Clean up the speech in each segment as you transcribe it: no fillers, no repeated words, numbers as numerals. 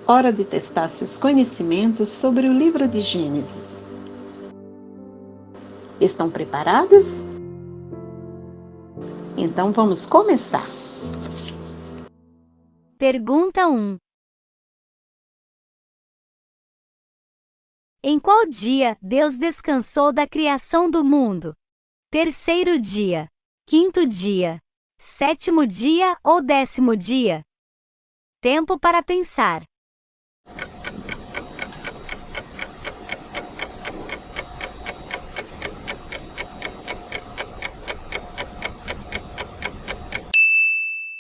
Hora de testar seus conhecimentos sobre o livro de Gênesis. Estão preparados? Então vamos começar. Pergunta 1. Em qual dia Deus descansou da criação do mundo? Terceiro dia, quinto dia, sétimo dia ou 10º dia? Tempo para pensar.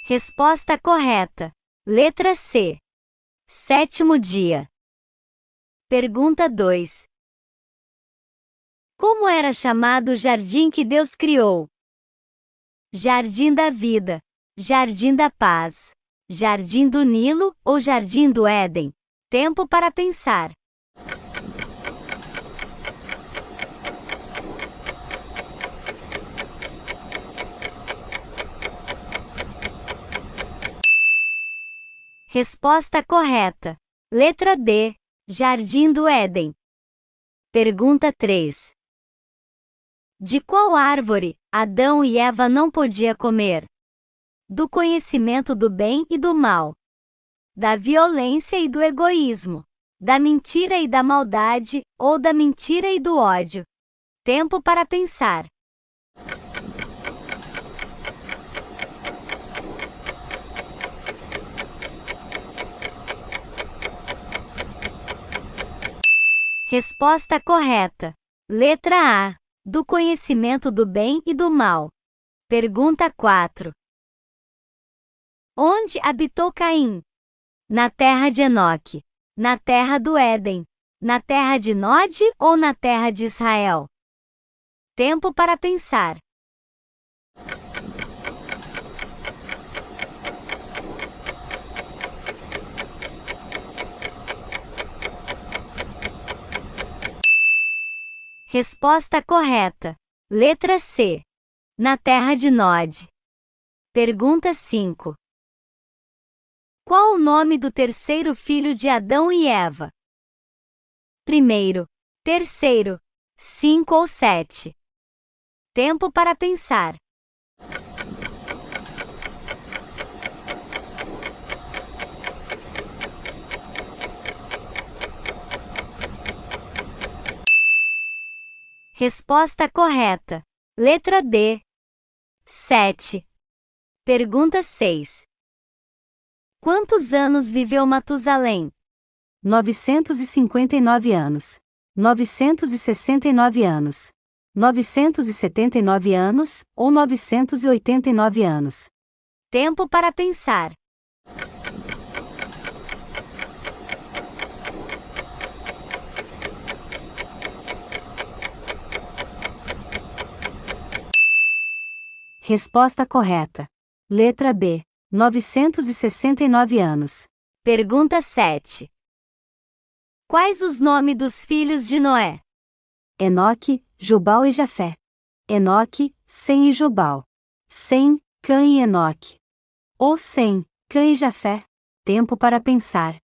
Resposta correta. Letra C. Sétimo dia. Pergunta 2. Como era chamado o jardim que Deus criou? Jardim da vida, Jardim da paz, Jardim do Nilo ou Jardim do Éden? Tempo para pensar. Resposta correta. Letra D. Jardim do Éden. Pergunta 3. De qual árvore Adão e Eva não podiam comer? Do conhecimento do bem e do mal, da violência e do egoísmo, da mentira e da maldade ou da mentira e do ódio? Tempo para pensar. Resposta correta. Letra A. Do conhecimento do bem e do mal. Pergunta 4. Onde habitou Caim? Na terra de Enoque, na terra do Éden, na terra de Nod ou na terra de Israel? Tempo para pensar. Resposta correta. Letra C. Na terra de Nod. Pergunta 5. Qual o nome do terceiro filho de Adão e Eva? Primeiro, terceiro, 5 ou 7? Tempo para pensar. Resposta correta. Letra D. 7. Pergunta 6. Quantos anos viveu Matusalém? 959 anos. 969 anos. 979 anos ou 989 anos? Tempo para pensar. Resposta correta. Letra B. 969 anos. Pergunta 7. Quais os nomes dos filhos de Noé? Enoque, Jubal e Jafé. Enoque, Sem e Jubal. Sem, Cã e Enoque. Ou Sem, Cã e Jafé. Tempo para pensar.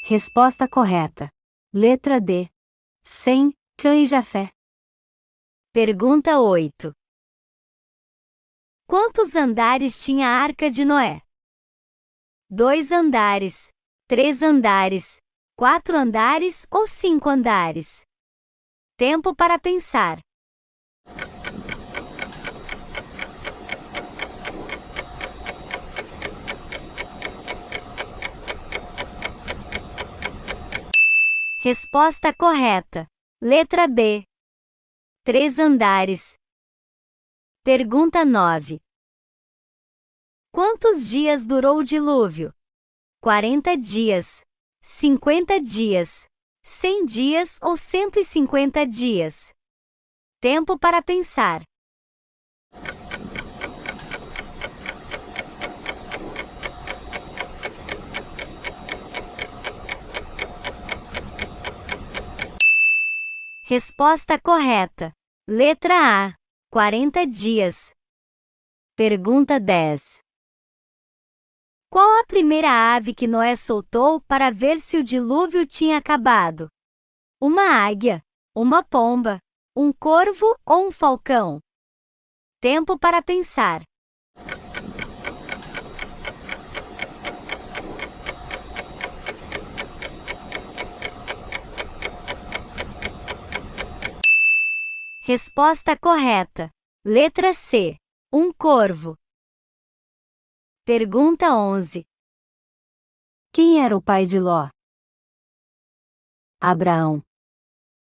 Resposta correta. Letra D. Sem, Cã e Jafé. Pergunta 8. Quantos andares tinha a Arca de Noé? 2 andares, 3 andares, 4 andares ou 5 andares? Tempo para pensar. Resposta correta. Letra B. 3 andares. Pergunta 9. Quantos dias durou o dilúvio? 40 dias, 50 dias, 100 dias ou 150 dias? Tempo para pensar. Resposta correta. Letra A. 40 dias. Pergunta 10. Qual a primeira ave que Noé soltou para ver se o dilúvio tinha acabado? Uma águia, uma pomba, um corvo ou um falcão? Tempo para pensar. Resposta correta. Letra C. Um corvo. Pergunta 11. Quem era o pai de Ló? Abraão,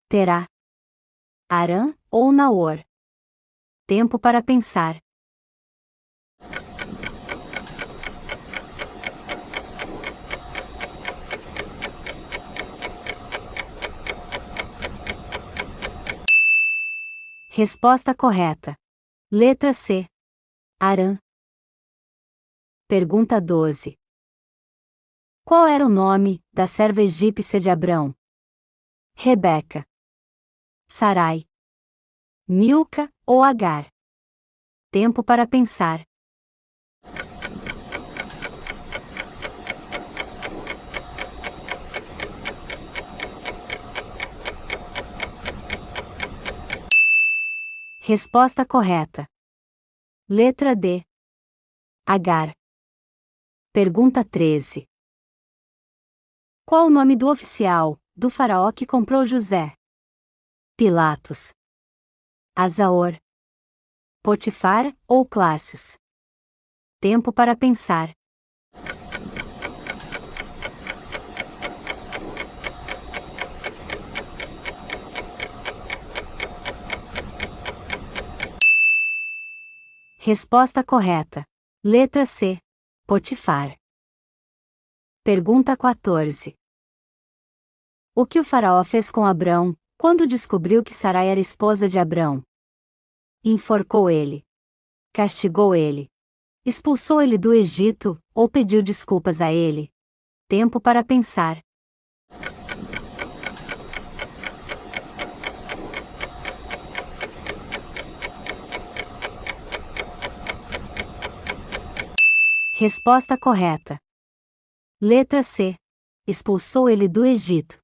Terá, Arã ou Naor? Tempo para pensar. Resposta correta. Letra C. Arã. Pergunta 12. Qual era o nome da serva egípcia de Abrão? Rebeca, Sarai, Milca ou Agar? Tempo para pensar. Resposta correta. Letra D. Agar. Pergunta 13. Qual o nome do oficial do faraó que comprou José? Pilatos, Azaor, Potifar ou Clássios? Tempo para pensar. Resposta correta. Letra C. Potifar. Pergunta 14. O que o faraó fez com Abrão, quando descobriu que Sarai era esposa de Abrão? Enforcou ele. Castigou ele. Expulsou ele do Egito, ou pediu desculpas a ele? Tempo para pensar. Resposta correta. Letra C. Expulsou ele do Egito.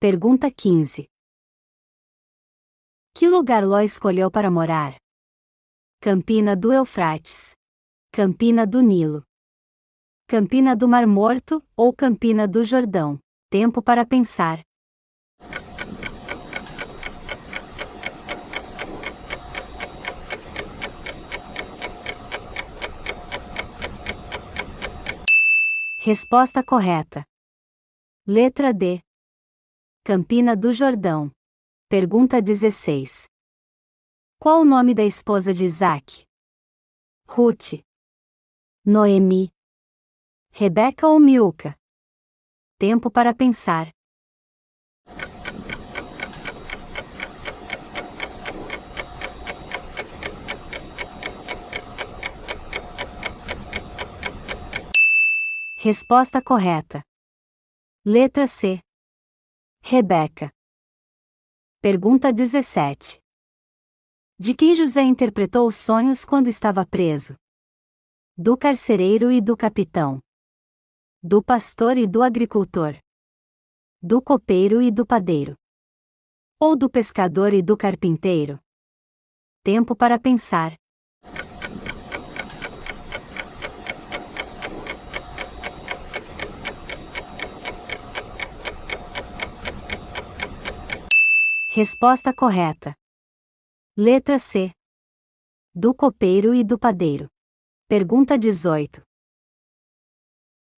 Pergunta 15. Que lugar Ló escolheu para morar? Campina do Eufrates, Campina do Nilo, Campina do Mar Morto ou Campina do Jordão? Tempo para pensar. Resposta correta. Letra D. Campina do Jordão. Pergunta 16. Qual o nome da esposa de Isaque? Ruth, Noemi, Rebeca ou Milca? Tempo para pensar. Resposta correta. Letra C. Rebeca. Pergunta 17. De quem José interpretou os sonhos quando estava preso? Do carcereiro e do capitão. Do pastor e do agricultor. Do copeiro e do padeiro. Ou do pescador e do carpinteiro? Tempo para pensar. Resposta correta. Letra C. Do copeiro e do padeiro. Pergunta 18.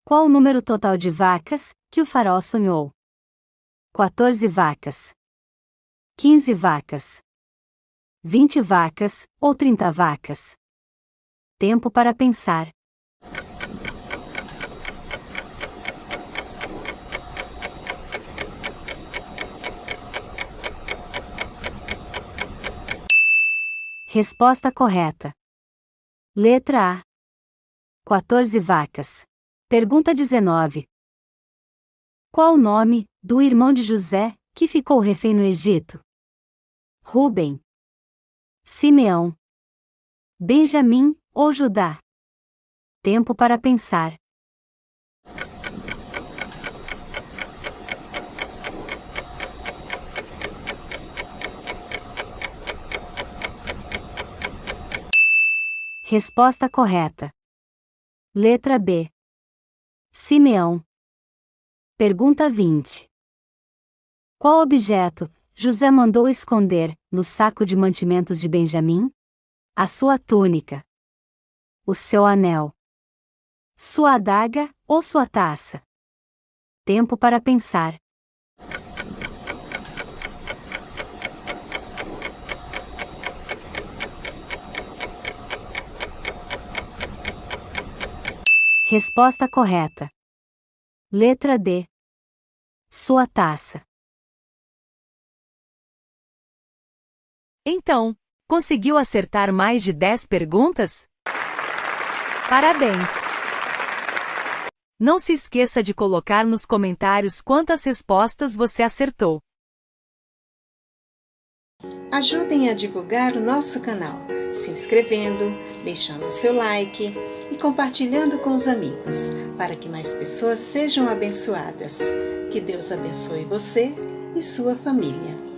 Qual o número total de vacas que o faraó sonhou? 14 vacas. 15 vacas. 20 vacas ou 30 vacas? Tempo para pensar. Resposta correta. Letra A. 14 vacas. Pergunta 19. Qual o nome do irmão de José que ficou refém no Egito? Rúben, Simeão, Benjamim ou Judá? Tempo para pensar. Resposta correta. Letra B. Simeão. Pergunta 20. Qual objeto José mandou esconder no saco de mantimentos de Benjamim? A sua túnica, o seu anel, sua adaga ou sua taça? Tempo para pensar. Resposta correta. Letra D. Sua taça. Então, conseguiu acertar mais de 10 perguntas? Parabéns! Não se esqueça de colocar nos comentários quantas respostas você acertou. Ajudem a divulgar o nosso canal, se inscrevendo, deixando seu like e compartilhando com os amigos, para que mais pessoas sejam abençoadas. Que Deus abençoe você e sua família.